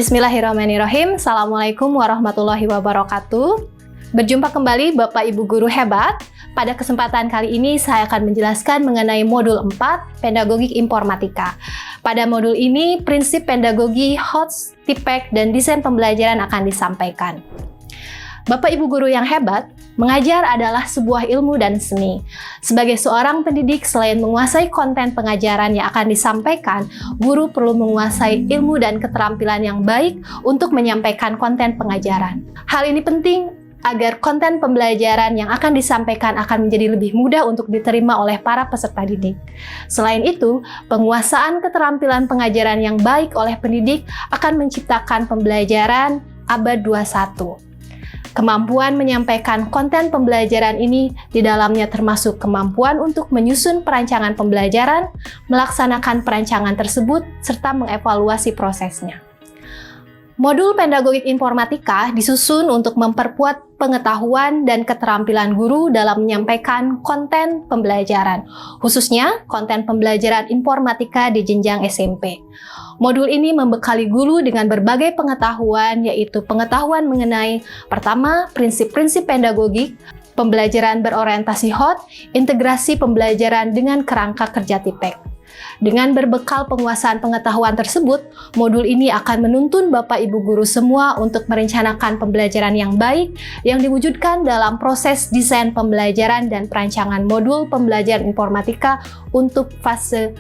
Bismillahirrahmanirrahim. Assalamualaikum warahmatullahi wabarakatuh. Berjumpa kembali Bapak Ibu Guru hebat. Pada kesempatan kali ini saya akan menjelaskan mengenai modul 4, Pedagogik Informatika. Pada modul ini, prinsip pedagogi, HOTS, TIPEK, dan desain pembelajaran akan disampaikan. Bapak Ibu Guru yang hebat, mengajar adalah sebuah ilmu dan seni. Sebagai seorang pendidik, selain menguasai konten pengajaran yang akan disampaikan, guru perlu menguasai ilmu dan keterampilan yang baik untuk menyampaikan konten pengajaran. Hal ini penting agar konten pembelajaran yang akan disampaikan akan menjadi lebih mudah untuk diterima oleh para peserta didik. Selain itu, penguasaan keterampilan pengajaran yang baik oleh pendidik akan menciptakan pembelajaran abad 21. Kemampuan menyampaikan konten pembelajaran ini di dalamnya termasuk kemampuan untuk menyusun perancangan pembelajaran, melaksanakan perancangan tersebut, serta mengevaluasi prosesnya. Modul Pedagogik Informatika disusun untuk memperkuat pengetahuan dan keterampilan guru dalam menyampaikan konten pembelajaran, khususnya konten pembelajaran informatika di jenjang SMP. Modul ini membekali guru dengan berbagai pengetahuan, yaitu pengetahuan mengenai pertama, prinsip-prinsip pedagogik, pembelajaran berorientasi HOT, integrasi pembelajaran dengan kerangka kerja TIPEK. Dengan berbekal penguasaan pengetahuan tersebut, modul ini akan menuntun Bapak Ibu Guru semua untuk merencanakan pembelajaran yang baik yang diwujudkan dalam proses desain pembelajaran dan perancangan modul pembelajaran informatika untuk fase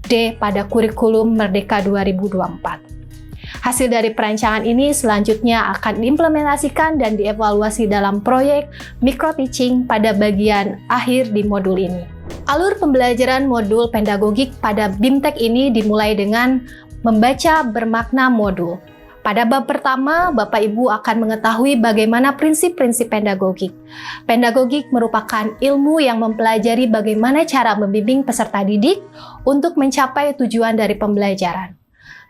D pada kurikulum Merdeka 2024. Hasil dari perancangan ini selanjutnya akan diimplementasikan dan dievaluasi dalam proyek micro teaching pada bagian akhir di modul ini. Alur pembelajaran modul pedagogik pada BIMTEK ini dimulai dengan membaca bermakna modul. Pada bab pertama, Bapak Ibu akan mengetahui bagaimana prinsip-prinsip pedagogik. Pedagogik merupakan ilmu yang mempelajari bagaimana cara membimbing peserta didik untuk mencapai tujuan dari pembelajaran.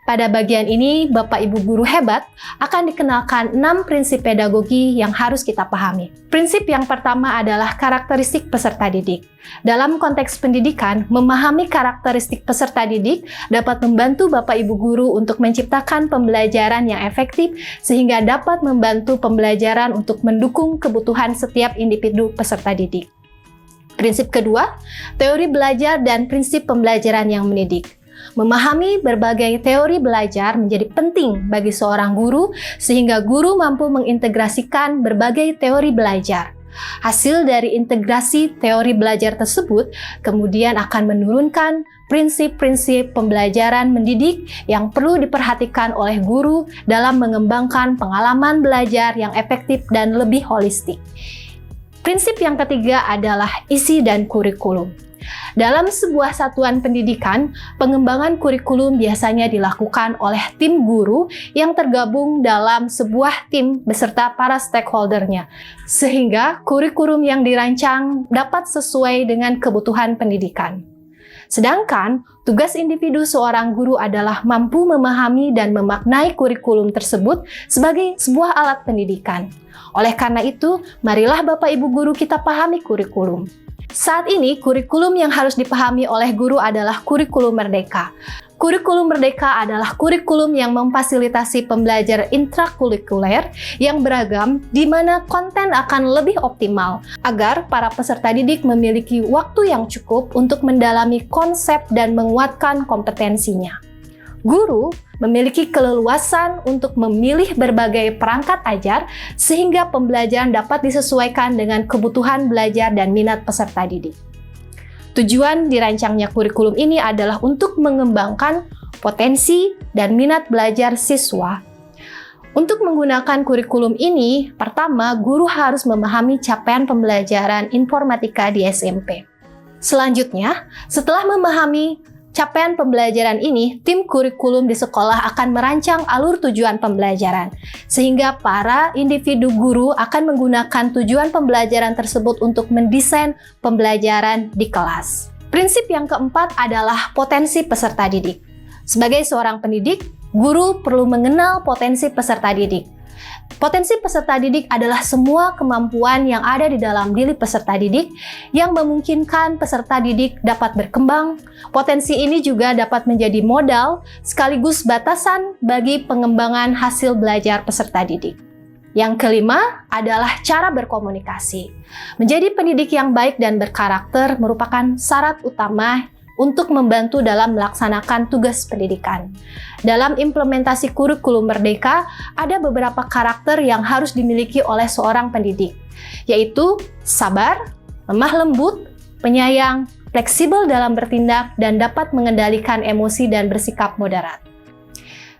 Pada bagian ini, Bapak Ibu Guru hebat akan dikenalkan 6 prinsip pedagogi yang harus kita pahami. Prinsip yang pertama adalah karakteristik peserta didik. Dalam konteks pendidikan, memahami karakteristik peserta didik dapat membantu Bapak Ibu Guru untuk menciptakan pembelajaran yang efektif sehingga dapat membantu pembelajaran untuk mendukung kebutuhan setiap individu peserta didik. Prinsip kedua, teori belajar dan prinsip pembelajaran yang mendidik. Memahami berbagai teori belajar menjadi penting bagi seorang guru sehingga guru mampu mengintegrasikan berbagai teori belajar. Hasil dari integrasi teori belajar tersebut kemudian akan menurunkan prinsip-prinsip pembelajaran mendidik yang perlu diperhatikan oleh guru dalam mengembangkan pengalaman belajar yang efektif dan lebih holistik. Prinsip yang ketiga adalah isi dan kurikulum. Dalam sebuah satuan pendidikan, pengembangan kurikulum biasanya dilakukan oleh tim guru yang tergabung dalam sebuah tim beserta para stakeholder-nya, sehingga kurikulum yang dirancang dapat sesuai dengan kebutuhan pendidikan. Sedangkan, tugas individu seorang guru adalah mampu memahami dan memaknai kurikulum tersebut sebagai sebuah alat pendidikan. Oleh karena itu, marilah Bapak Ibu Guru kita pahami kurikulum. Saat ini, kurikulum yang harus dipahami oleh guru adalah kurikulum merdeka. Kurikulum merdeka adalah kurikulum yang memfasilitasi pembelajaran intrakurikuler yang beragam di mana konten akan lebih optimal agar para peserta didik memiliki waktu yang cukup untuk mendalami konsep dan menguatkan kompetensinya. Guru memiliki keleluasan untuk memilih berbagai perangkat ajar sehingga pembelajaran dapat disesuaikan dengan kebutuhan belajar dan minat peserta didik. Tujuan dirancangnya kurikulum ini adalah untuk mengembangkan potensi dan minat belajar siswa. Untuk menggunakan kurikulum ini, pertama, guru harus memahami capaian pembelajaran informatika di SMP. Selanjutnya, setelah memahami capaian pembelajaran ini, tim kurikulum di sekolah akan merancang alur tujuan pembelajaran, sehingga para individu guru akan menggunakan tujuan pembelajaran tersebut untuk mendesain pembelajaran di kelas. Prinsip yang keempat adalah potensi peserta didik. Sebagai seorang pendidik, guru perlu mengenal potensi peserta didik. Potensi peserta didik adalah semua kemampuan yang ada di dalam diri peserta didik yang memungkinkan peserta didik dapat berkembang. Potensi ini juga dapat menjadi modal sekaligus batasan bagi pengembangan hasil belajar peserta didik. Yang kelima adalah cara berkomunikasi. Menjadi pendidik yang baik dan berkarakter merupakan syarat utama untuk membantu dalam melaksanakan tugas pendidikan. Dalam implementasi kurikulum Merdeka, ada beberapa karakter yang harus dimiliki oleh seorang pendidik, yaitu sabar, lemah lembut, penyayang, fleksibel dalam bertindak, dan dapat mengendalikan emosi dan bersikap moderat.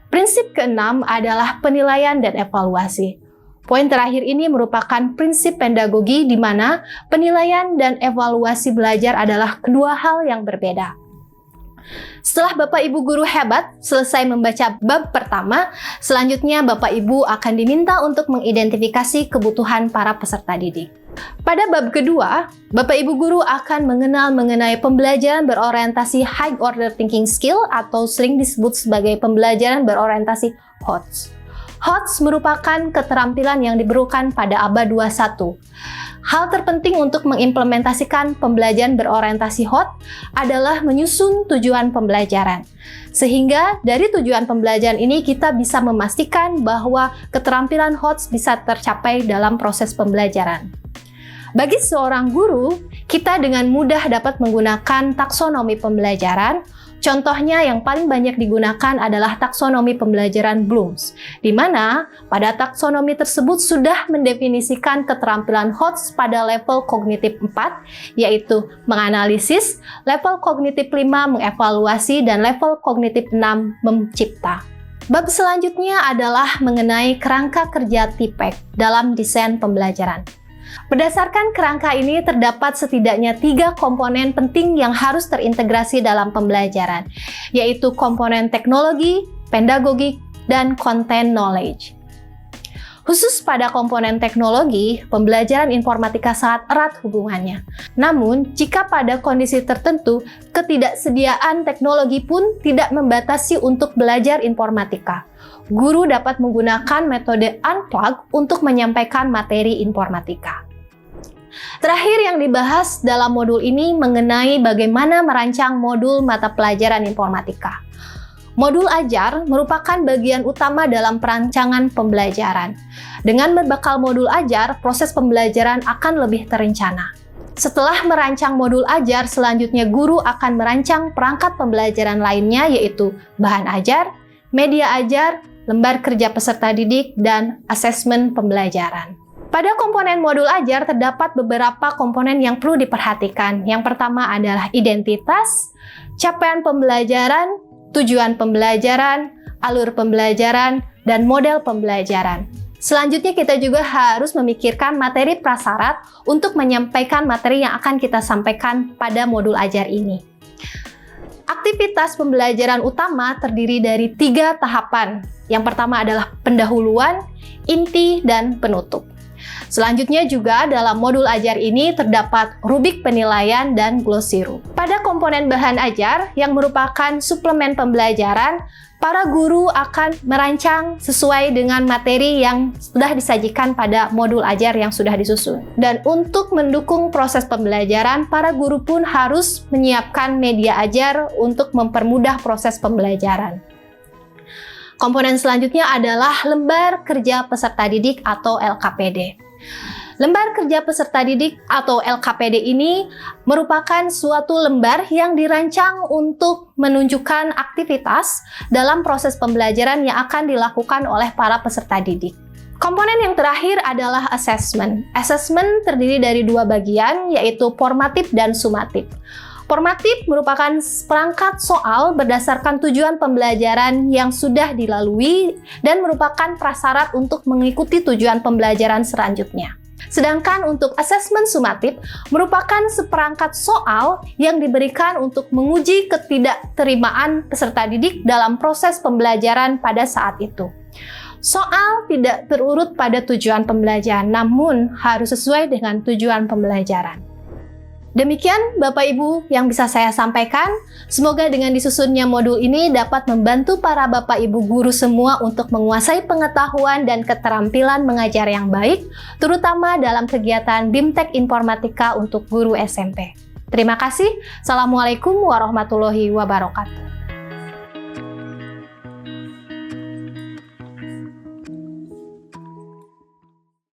Prinsip keenam adalah penilaian dan evaluasi. Poin terakhir ini merupakan prinsip pedagogi di mana penilaian dan evaluasi belajar adalah kedua hal yang berbeda. Setelah Bapak Ibu guru hebat selesai membaca bab pertama, selanjutnya Bapak Ibu akan diminta untuk mengidentifikasi kebutuhan para peserta didik. Pada bab kedua, Bapak Ibu guru akan mengenal mengenai pembelajaran berorientasi High Order Thinking Skill atau sering disebut sebagai pembelajaran berorientasi HOTS. HOTS merupakan keterampilan yang diperlukan pada abad 21. Hal terpenting untuk mengimplementasikan pembelajaran berorientasi HOTS adalah menyusun tujuan pembelajaran. Sehingga dari tujuan pembelajaran ini kita bisa memastikan bahwa keterampilan HOTS bisa tercapai dalam proses pembelajaran. Bagi seorang guru, kita dengan mudah dapat menggunakan taksonomi pembelajaran. Contohnya yang paling banyak digunakan adalah taksonomi pembelajaran Bloom's, di mana pada taksonomi tersebut sudah mendefinisikan keterampilan HOTS pada level kognitif 4, yaitu menganalisis, level kognitif 5 mengevaluasi, dan level kognitif 6 mencipta. Bab selanjutnya adalah mengenai kerangka kerja TPEC dalam desain pembelajaran. Berdasarkan kerangka ini terdapat setidaknya 3 komponen penting yang harus terintegrasi dalam pembelajaran, yaitu komponen teknologi, pedagogik, dan content knowledge. Khusus pada komponen teknologi, pembelajaran informatika sangat erat hubungannya. Namun, jika pada kondisi tertentu, ketidaksediaan teknologi pun tidak membatasi untuk belajar informatika. Guru dapat menggunakan metode unplug untuk menyampaikan materi informatika. Terakhir yang dibahas dalam modul ini mengenai bagaimana merancang modul mata pelajaran informatika. Modul ajar merupakan bagian utama dalam perancangan pembelajaran. Dengan berbekal modul ajar, proses pembelajaran akan lebih terencana. Setelah merancang modul ajar, selanjutnya guru akan merancang perangkat pembelajaran lainnya, yaitu bahan ajar, media ajar, lembar kerja peserta didik, dan asesmen pembelajaran. Pada komponen modul ajar terdapat beberapa komponen yang perlu diperhatikan. Yang pertama adalah identitas, capaian pembelajaran, tujuan pembelajaran, alur pembelajaran, dan model pembelajaran. Selanjutnya kita juga harus memikirkan materi prasyarat untuk menyampaikan materi yang akan kita sampaikan pada modul ajar ini. Aktivitas pembelajaran utama terdiri dari 3 tahapan. Yang pertama adalah pendahuluan, inti, dan penutup. Selanjutnya juga dalam modul ajar ini terdapat rubrik penilaian dan glosiru. Pada komponen bahan ajar yang merupakan suplemen pembelajaran, para guru akan merancang sesuai dengan materi yang sudah disajikan pada modul ajar yang sudah disusun. Dan untuk mendukung proses pembelajaran, para guru pun harus menyiapkan media ajar untuk mempermudah proses pembelajaran. Komponen selanjutnya adalah lembar kerja peserta didik atau LKPD. Lembar kerja peserta didik atau LKPD ini merupakan suatu lembar yang dirancang untuk menunjukkan aktivitas dalam proses pembelajaran yang akan dilakukan oleh para peserta didik. Komponen yang terakhir adalah assessment. Assessment terdiri dari 2 bagian, yaitu formatif dan sumatif. Formatif merupakan perangkat soal berdasarkan tujuan pembelajaran yang sudah dilalui dan merupakan prasyarat untuk mengikuti tujuan pembelajaran selanjutnya. Sedangkan untuk asesmen sumatif merupakan seperangkat soal yang diberikan untuk menguji ketidakterimaan peserta didik dalam proses pembelajaran pada saat itu. Soal tidak terurut pada tujuan pembelajaran, namun harus sesuai dengan tujuan pembelajaran. Demikian Bapak Ibu yang bisa saya sampaikan. Semoga dengan disusunnya modul ini dapat membantu para Bapak Ibu guru semua untuk menguasai pengetahuan dan keterampilan mengajar yang baik, terutama dalam kegiatan BIMTEK Informatika untuk guru SMP. Terima kasih. Assalamualaikum warahmatullahi wabarakatuh.